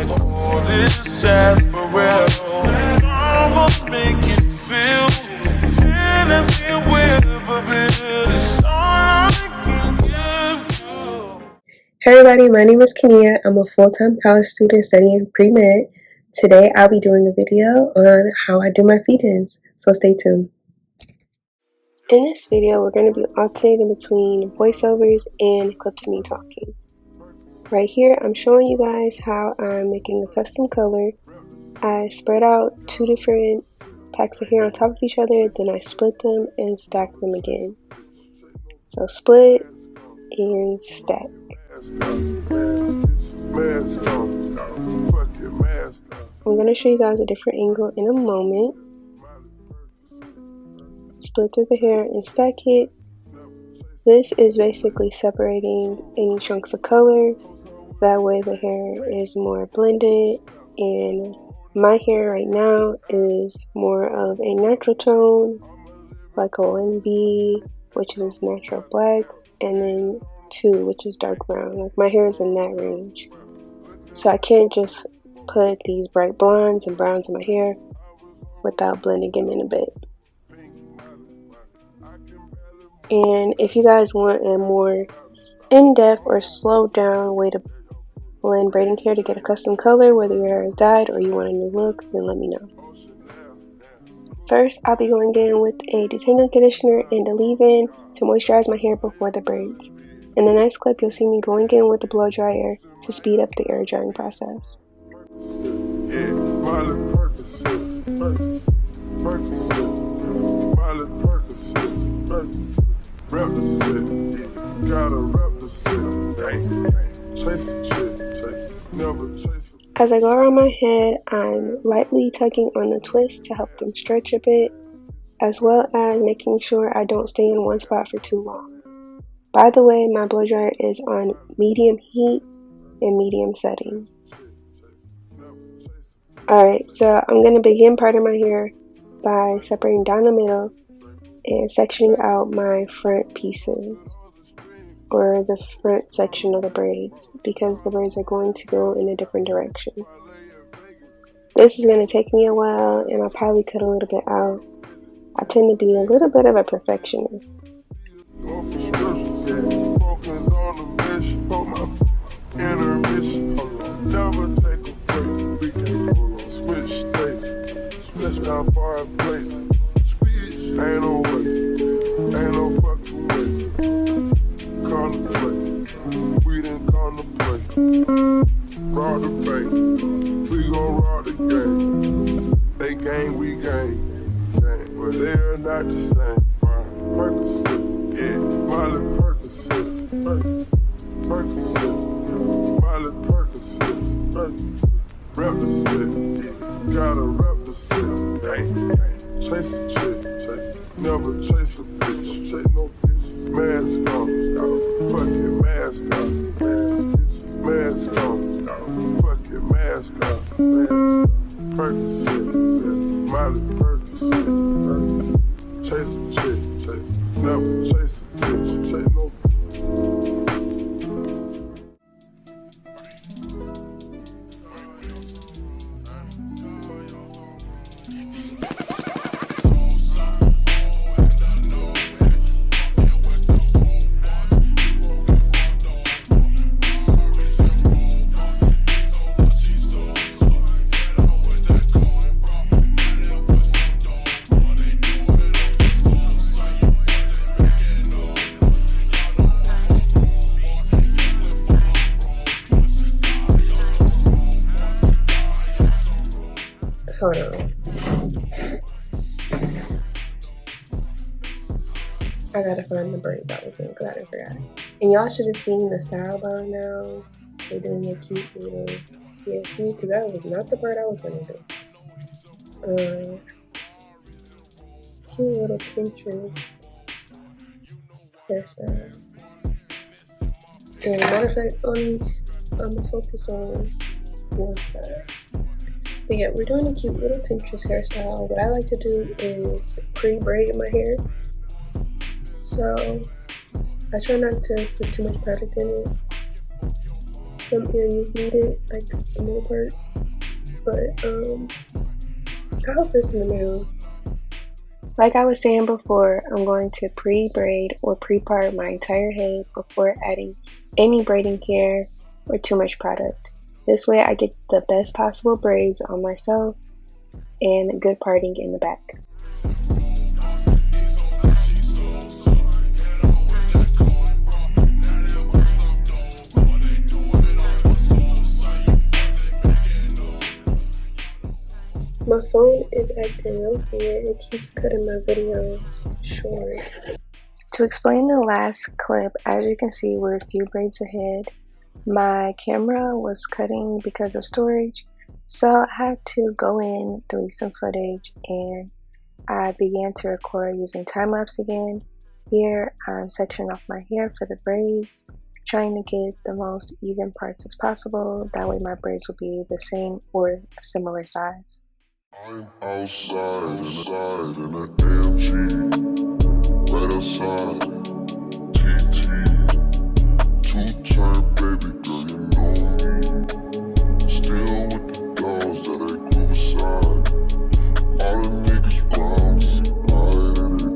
like, oh, this ass for real. I'ma make you feel fantasy with a bit. It's all I can give you. Hey everybody, my name is Keneya. I'm a full-time college student studying pre-med. Today I'll be doing a video on how I do my feed-ins, so stay tuned. In this video, we're going to be alternating between voiceovers and clips of me talking. Right here, I'm showing you guys how I'm making a custom color. I spread out 2 different packs of hair on top of each other, then I split them and stack them again. So split and stack. I'm going to show you guys a different angle in a moment. Split through the hair and stack it. This is basically separating any chunks of color. That way the hair is more blended, and my hair right now is more of a natural tone, like a 1B, which is natural black, and then 2, which is dark brown. Like my hair is in that range. So I can't just put these bright blondes and browns in my hair without blending them in a bit. And if you guys want a more in-depth or slowed down way to blend braiding hair to get a custom color, whether your hair is dyed or you want a new look, then let me know. First, I'll be going in with a detangler conditioner and a leave-in to moisturize my hair before the braids. In the next clip, you'll see me going in with the blow dryer to speed up the air drying process. As I go around my head, I'm lightly tugging on the twists to help them stretch a bit, as well as making sure I don't stay in one spot for too long. By the way, my blow dryer is on medium heat and medium setting. Alright, so I'm going to begin parting my hair by separating down the middle and sectioning out my front pieces, or the front section of the braids, because the braids are going to go in a different direction. This is going to take me a while, and I'll probably cut a little bit out. I tend to be a little bit of a perfectionist. Ain't no way, ain't no fucking way. Contemplate, we didn't contemplate. Rock the bank, we gon' rock the game. They gang, we gang, but they are not the same. Percocet, yeah, Miley Percocet, Percocet, Miley Percocet, represent, gotta represent, gang, chase a chick, never chase a bitch, chase no bitch. Mask on, fucking mask on, mask on, fucking mask on, Percocet, Miley Percocet, chase a chick, never chase a bitch, chase no bitch. Hold on. I gotta find the braids I was doing because I didn't forget. And y'all should have seen the style by now. They're doing a cute little, yeah, see, because that was not the part I was gonna do. Cute little Pinterest hairstyle. And matter of fact, I'm gonna focus on one side. But yeah, we're doing a cute little Pinterest hairstyle. What I like to do is pre-braid my hair. So I try not to put too much product in it. some areas needed, like the middle part. But I hope it's in the middle. Like I was saying before, I'm going to pre-braid or pre-part my entire head before adding any braiding hair or too much product. This way I get the best possible braids on myself and good parting in the back. My phone is acting real weird. It keeps cutting my videos short. To explain the last clip, as you can see, we're a few braids ahead. My camera was cutting because of storage, so I had to go in, delete some footage, and I began to record using time-lapse again. Here I'm sectioning off my hair for the braids, trying to get the most even parts as possible. That way my braids will be the same or a similar size. I'm outside in an AMG, right outside, TT, two-turn baby girl, you know me, still with the dolls that I grew beside, all the niggas round me,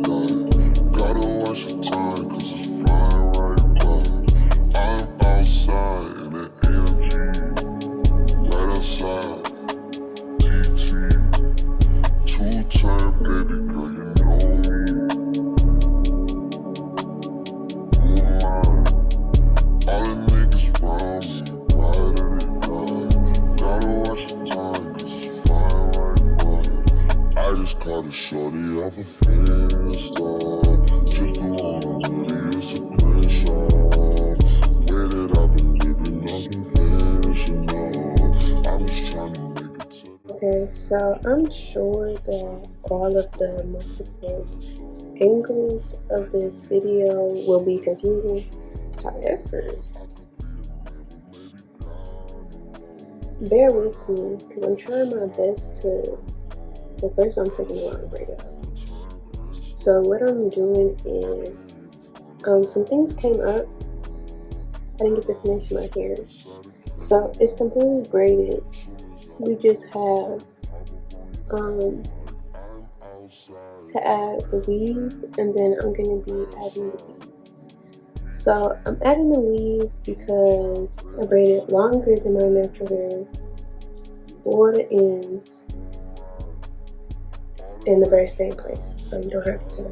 die, gotta watch the time, cause it's flying right by. I'm outside in an AMG, right outside, two-time baby girl, you know me. All the niggas round me, right at it die. Gotta watch the time, cause it's flying right by. I just caught a shorty off a Insta. Just the one hoodie, it's a print shop. Way that I've been living, nothing conventional. I was trying to make it to the... Okay, so I'm sure that all of the multiple angles of this video will be confusing. However, bear with me because I'm trying my best to, well, first I'm taking a lot of braid out. So what I'm doing is, some things came up. I didn't get to finish my hair. So it's completely braided. We just have to add the weave, and then I'm going to be adding the beads. So I'm adding the weave because I braided longer than my natural hair for the ends, and the braid stay in place, so you don't have to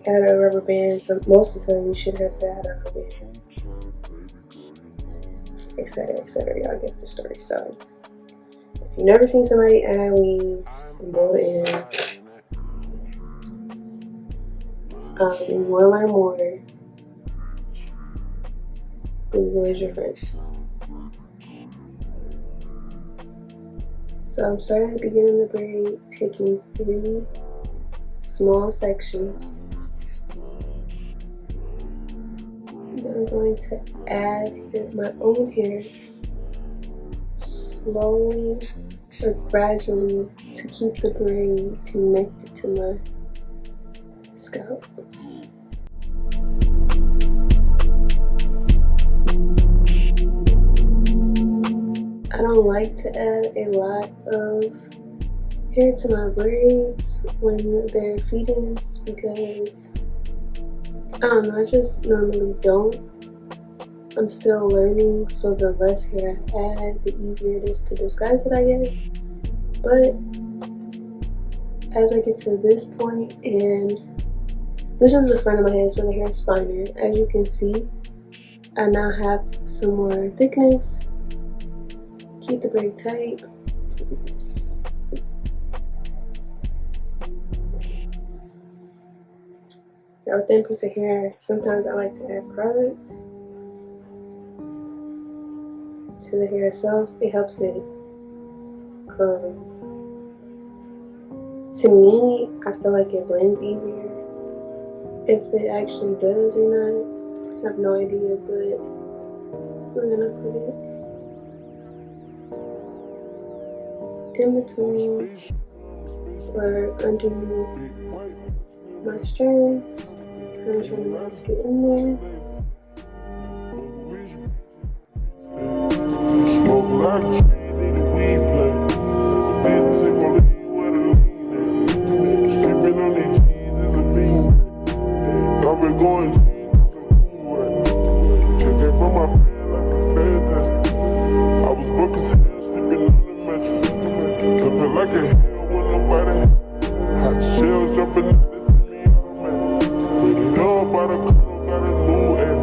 add a rubber band. So most of the time you should have to add a rubber band, etc., etc. Y'all get the story. So if you've never seen somebody add weave and blow the ends, and you want to learn more, Google is your friend. So I'm starting at the beginning of the braid, taking 3 small sections. Then I'm going to add my own hair slowly or gradually to keep the braid connected to my scalp. I don't like to add a lot of hair to my braids when they're feed-ins because I don't know, I just normally don't. I'm still learning, so the less hair I add, the easier it is to disguise it, I guess. But as I get to this point, and this is the front of my head, so the hair is finer. As you can see, I now have some more thickness. Keep the braid tight. Now with thin piece of hair, sometimes I like to add product to the hair itself. It helps it, to me, I feel like it blends easier. If it actually does or not, I have no idea, but we're gonna put it in between or underneath my strands, kind of trying to mask it in there. got a tree, need a weed plant. Bitch, take on leave where the lean at. Sleeping on these G's is a bean. I've been going G's, that's a cool way. Check that from my friend like a fan tester. I was broke as hell, sleeping on the mattress. Felt like a hell when nobody had. Hot shells jumping up, they see me automatic. Bring it up by the corner, got a new air.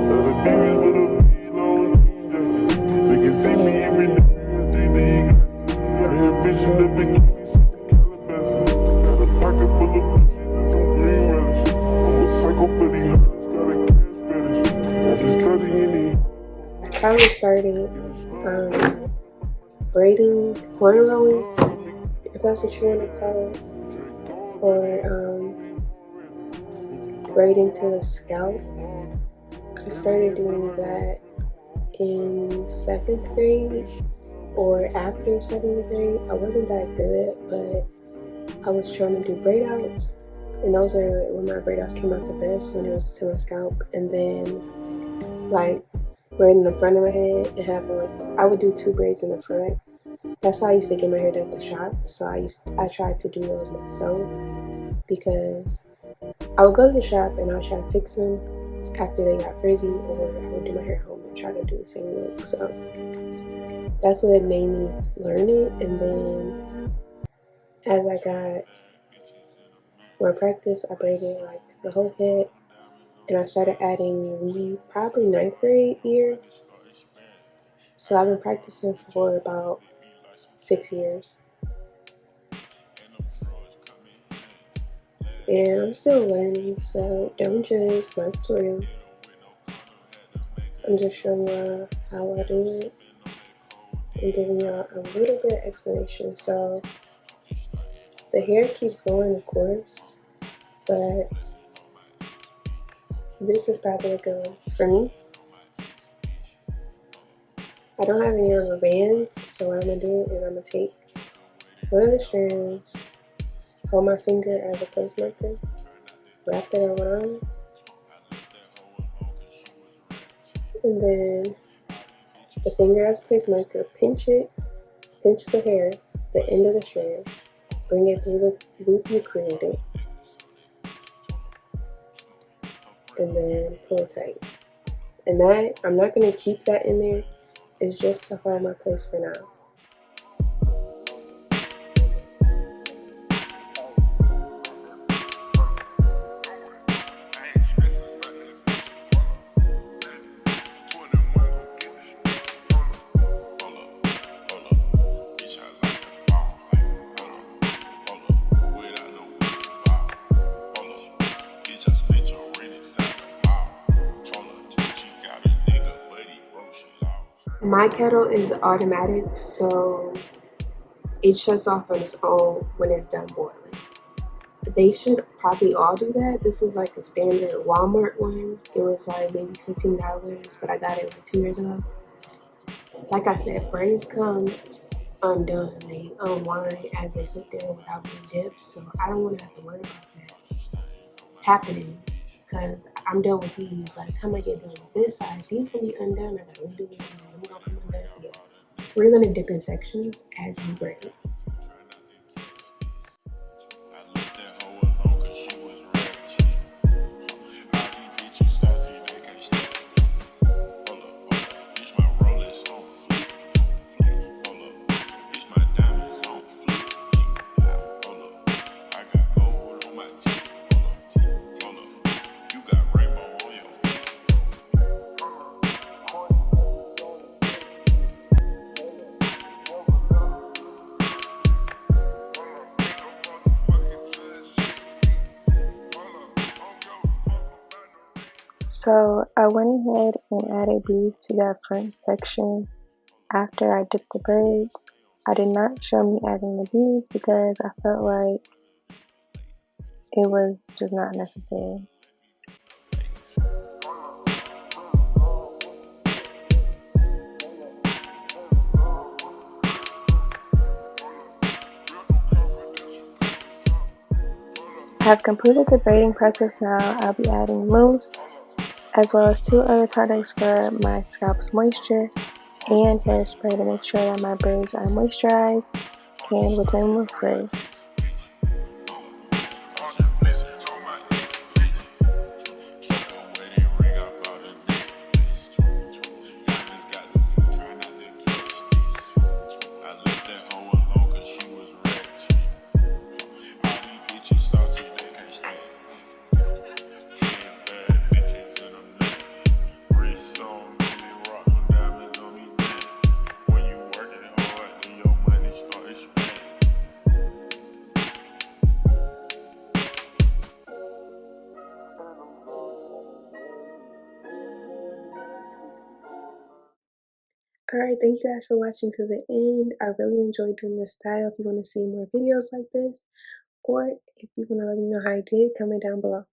Now the BB's with a V-long jean jacket. They can see me even if you with 3D glasses. Red bitch in the bikini, she from Calabasas. Got a pocket full of bitches and some green relish. I'm a psycho for these hunters, got a cash fetish. I just study any. I probably started braiding, cornrowing, if that's what you want to call it, or braiding to the scalp. I started doing that in 7th grade or after 7th grade. I wasn't that good, but I was trying to do braid outs, and those are when my braid outs came out the best, when it was to my scalp. And then like braiding the front of my head and having like, I would do 2 braids in the front. That's how I used to get my hair done at the shop. So I tried to do those myself, because I would go to the shop and I would try to fix them after they got frizzy, or I would do my hair at home and try to do the same look. So that's what made me learn it. And then as I got more practice, I braided like the whole head, and I started adding weave probably 9th grade year. So I've been practicing for about 6 years. And I'm still learning, so don't judge my tutorial. I'm just showing y'all how I do it and giving y'all a little bit of explanation. So the hair keeps going, of course, but this is probably a good one for me. I don't have any rubber bands, so what I'm gonna do is I'm gonna take one of the strands, hold my finger as a place marker, wrap it around, and then the finger as a place marker, pinch it, pinch the hair, the end of the strand, bring it through the loop you created, and then pull it tight. And that, I'm not gonna keep that in there, it's just to hold my place for now. My kettle is automatic, so it shuts off on its own when it's done boiling. They should probably all do that. This is like a standard Walmart one. It was like maybe $15, but I got it like 2 years ago. Like I said, braids come undone. They unwind as they sit there without being dipped, so I don't want to have to worry about that happening, because I'm done with these. By the time I get done with this side, these gonna be undone. I gotta redo it. I'm gonna come undone again. We're gonna dip in sections as we braid. So I went ahead and added beads to that front section after I dipped the braids. I did not show me adding the beads because I felt like it was just not necessary. I have completed the braiding process now. I'll be adding mousse as well as 2 other products for my scalp's moisture, and hairspray to make sure that my braids are moisturized and retain more frizz. Alright, thank you guys for watching to the end. I really enjoyed doing this style. If you want to see more videos like this, or if you want to let me know how I did, comment down below.